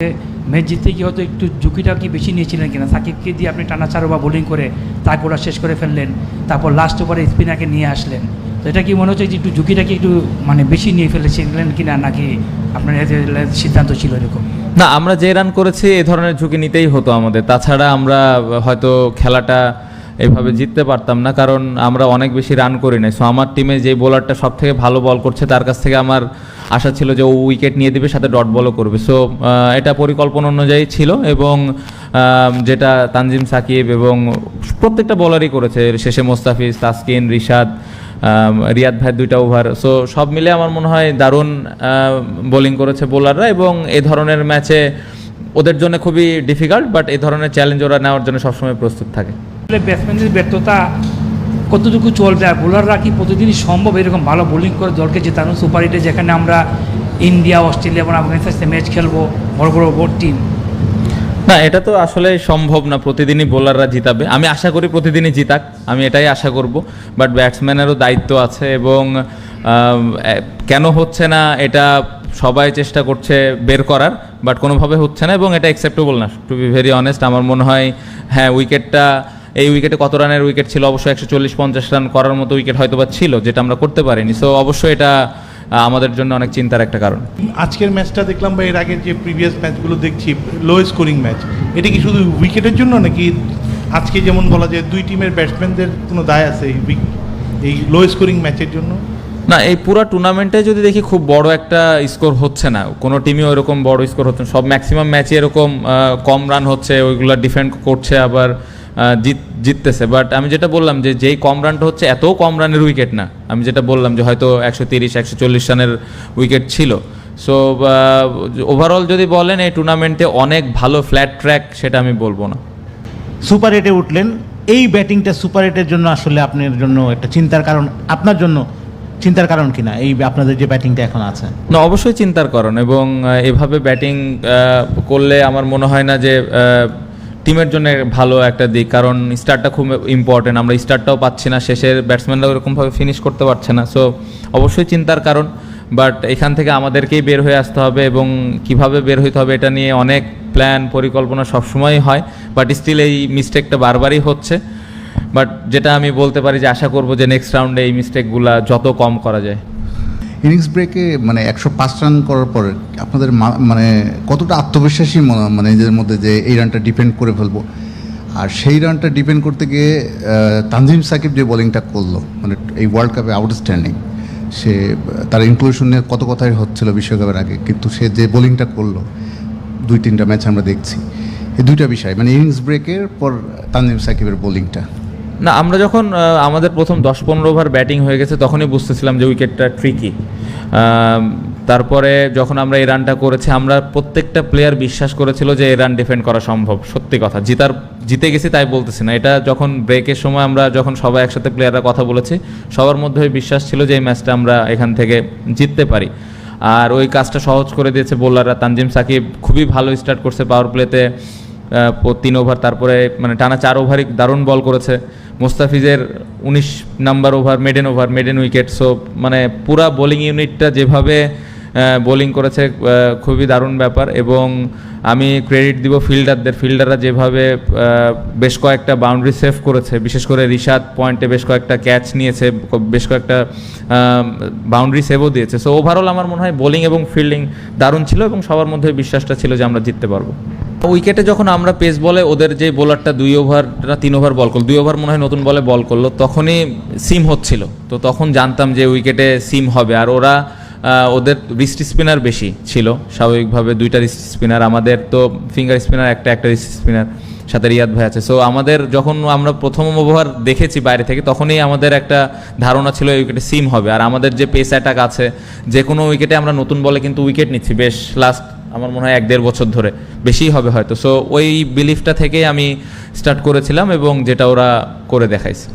Match জিততে গিয়ে হয়তো একটু ঝুঁকিটা কি বেশি নিয়েছিলেন কিনা? সাকিবকে দিয়ে আপনি টানা 4 ওভার বোলিং করে তাকে ওরা শেষ করে ফেললেন, তারপর লাস্ট ওভারে স্পিনারকে নিয়ে আসলেন। তো এটা কি মনে হচ্ছে যে একটু ঝুঁকিটা কি একটু মানে বেশি নিয়ে ফেলেছিলেন কিনা, নাকি আপনার সিদ্ধান্ত ছিল এরকম? না, আমরা যে রান করেছি এই ধরনের ঝুঁকি নিতেই হতো আমাদের, তাছাড়া আমরা হয়তো খেলাটা এভাবে জিততে পারতাম না, কারণ আমরা অনেক বেশি রান করি নাই। সো আমার টিমে যে বোলারটা সব থেকে ভালো বল করছে তার কাছ থেকে আমার আশা ছিল যে ও উইকেট নিয়ে দেবে, সাথে ডট বলও করবে। সো এটা পরিকল্পনা অনুযায়ী ছিল, এবং যেটা তানজিম সাকিব এবং প্রত্যেকটা বলারই করেছে, শেষে মোস্তাফিজ, তাসকিন, রিশাদ, রিয়াদ ভাই 2টা ওভার। সো সব মিলে আমার মনে হয় দারুণ বোলিং করেছে বোলাররা, এবং এই ধরনের ম্যাচে ওদের জন্য খুবই ডিফিকাল্ট, বাট এই ধরনের চ্যালেঞ্জ ওরা নেওয়ার জন্য সবসময় প্রস্তুত থাকে। ব্যাটসম্যানদের ব্যর্থতা কতটুকু চলবে, আর বোলাররা কি প্রতিদিনই সম্ভব এরকম ভালো বোলিং করে দলকে জেতানো? সুপার হিটে যেখানে আমরা ইন্ডিয়া, অস্ট্রেলিয়া এবং আফগানিস্তানের সাথে ম্যাচ খেলবো, বড় বড় টিম। না, এটা তো আসলে সম্ভব না প্রতিদিনই বোলাররা জিতাবে। আমি আশা করি প্রতিদিনই জিতাক, আমি এটাই আশা করব, বাট ব্যাটসম্যানেরও দায়িত্ব আছে, এবং কেন হচ্ছে না এটা সবাই চেষ্টা করছে বের করার, বাট কোনোভাবে হচ্ছে না, এবং এটা অ্যাকসেপ্টেবল না, টু বি ভেরি অনেস্ট। আমার মনে হয় হ্যাঁ, এই উইকেটে কত রানের উইকেট ছিল? অবশ্যই 140-50 রান করার মতো উইকেট হয়তো বা ছিল, যেটা আমরা করতে পারিনি। সো অবশ্যই এটা আমাদের জন্য অনেক চিন্তার একটা কারণ। আজকের ম্যাচটা দেখলাম বা এর আগের যে প্রিভিয়াস ম্যাচগুলো দেখছি, লো স্কোরিং ম্যাচ, এটা কি শুধু উইকেটের জন্য, নাকি আজকে যেমন বলা যায় দুই টিমের ব্যাটসম্যানদের কোনো দায় আছে এই লো স্কোরিং ম্যাচের জন্য? না, এই পুরো টুর্নামেন্টে যদি দেখি খুব বড় একটা স্কোর হচ্ছে না, কোনো টিমই ওইরকম বড় স্কোর হচ্ছে না। সব ম্যাক্সিমাম ম্যাচে এরকম কম রান হচ্ছে, ওইগুলো ডিফেন্ড করছে, আবার জিততেছে। বাট আমি যেটা বললাম যে যেই কম রানটা হচ্ছে, এত কম রানের উইকেট না। আমি যেটা বললাম যে হয়তো 130-140 রানের উইকেট ছিল। সো ওভারঅল যদি বলেন এই টুর্নামেন্টে অনেক ভালো ফ্ল্যাট ট্র্যাক, সেটা আমি বলবো না। সুপার এইটে উঠলেন, এই ব্যাটিংটা সুপার এইটের জন্য আসলে আপনার জন্য একটা চিন্তার কারণ, আপনার জন্য চিন্তার কারণ কিনা এই আপনাদের যে ব্যাটিংটা এখন আছে? না, অবশ্যই চিন্তার কারণ, এবং এভাবে ব্যাটিং করলে আমার মনে হয় না যে টিমের জন্য ভালো একটা দিক, কারণ স্টার্টটা খুব ইম্পর্টেন্ট। আমরা স্টার্টটাও পাচ্ছি না, শেষের ব্যাটসম্যানরাও এরকমভাবে ফিনিশ করতে পারছে না। সো অবশ্যই চিন্তার কারণ, বাট এখান থেকে আমাদেরকেই বের হয়ে আসতে হবে, এবং কিভাবে বের হইতে হবে এটা নিয়ে অনেক প্ল্যান পরিকল্পনা সবসময়ই হয়, বাট স্টিল এই মিস্টেকটা বারবারই হচ্ছে। বাট যেটা আমি বলতে পারি যে আশা করব যে নেক্সট রাউন্ডে এই মিস্টেকগুলো যত কম করা যায়। ইনিংস ব্রেকে মানে 105 রান করার পরে আপনাদের মানে কতটা আত্মবিশ্বাসী মানে নিজেদের মধ্যে যে এই রানটা ডিপেন্ড করে ফেলবো? আর সেই রানটা ডিপেন্ড করতে গিয়ে তানজিম সাকিব যে বোলিংটা করলো, মানে এই ওয়ার্ল্ড কাপে আউটস্ট্যান্ডিং, সে তার ইনক্লুশন নিয়ে কত কথাই হচ্ছিল বিশ্বকাপের আগে, কিন্তু সে যে বোলিংটা করলো 2-3টা ম্যাচ আমরা দেখছি, এই দুইটা বিষয় মানে ইনিংস ব্রেকের পর তানজিম সাকিবের বোলিংটা। না, আমরা যখন আমাদের প্রথম 10-15 ওভার ব্যাটিং হয়ে গেছে তখনই বুঝতেছিলাম যে উইকেটটা ট্রিকি। তারপরে যখন আমরা এই রানটা করেছি, আমরা প্রত্যেকটা প্লেয়ার বিশ্বাস করেছিল যে এই রান ডিফেন্ড করা সম্ভব। সত্যি কথা, জিতে গেছি তাই বলতেছি না, এটা যখন ব্রেকের সময় আমরা যখন সবাই একসাথে প্লেয়াররা কথা বলেছি, সবার মধ্যে বিশ্বাস ছিল যে এই ম্যাচটা আমরা এখান থেকে জিততে পারি। আর ওই কাজটা সহজ করে দিয়েছে বোলাররা। তানজিম সাকিব খুবই ভালো স্টার্ট করছে পাওয়ার প্লেতে, 3 ওভার, তারপরে মানে টানা 4 ওভারই দারুণ বল করেছে। মোস্তাফিজের 19 number over, maiden wicket. So মানে পুরা বোলিং ইউনিটটা যেভাবে বোলিং করেছে খুবই দারুণ ব্যাপার, এবং আমি ক্রেডিট দিব ফিল্ডাররা যেভাবে বেশ কয়েকটা বাউন্ডারি সেভ করেছে, বিশেষ করে রিশাদ পয়েন্টে বেশ কয়েকটা ক্যাচ নিয়েছে, বেশ কয়েকটা বাউন্ডারি সেভও দিয়েছে। সো ওভারঅল আমার মনে হয় বোলিং এবং ফিল্ডিং দারুণ ছিল, এবং সবার মধ্যে বিশ্বাসটা ছিল যে আমরা জিততে পারবো। উইকেটে যখন আমরা পেস বলে ওদের যে বোলারটা 2 ওভার না 3 ওভার বল করলো, 2 ওভার মনে হয় নতুন বলে বল করলো, তখনই সিম হচ্ছিল। তো তখন জানতাম যে উইকেটে সিম হবে, আর ওদের রিস্ট স্পিনার বেশি ছিল স্বাভাবিকভাবে, 2টা রিস্ট স্পিনার, আমাদের তো ফিঙ্গার স্পিনার একটা রিস্ট স্পিনার, সাথে রিয়াদ ভাই আছে। সো আমাদের যখন আমরা প্রথম ওভার দেখেছি বাইরে থেকে, তখনই আমাদের একটা ধারণা ছিল এই উইকেটে সিম হবে। আর আমাদের যে পেস অ্যাটাক আছে, যে কোনো উইকেটে আমরা নতুন বলে কিন্তু উইকেট নিচ্ছি বেশ লাস্ট আমার মনে হয় 1-1.5 বছর ধরে, বেশিই হবে হয়তো। সো ওই বিলিফটা থেকেই আমি স্টার্ট করেছিলাম, এবং যেটা ওরা করে দেখাইছে।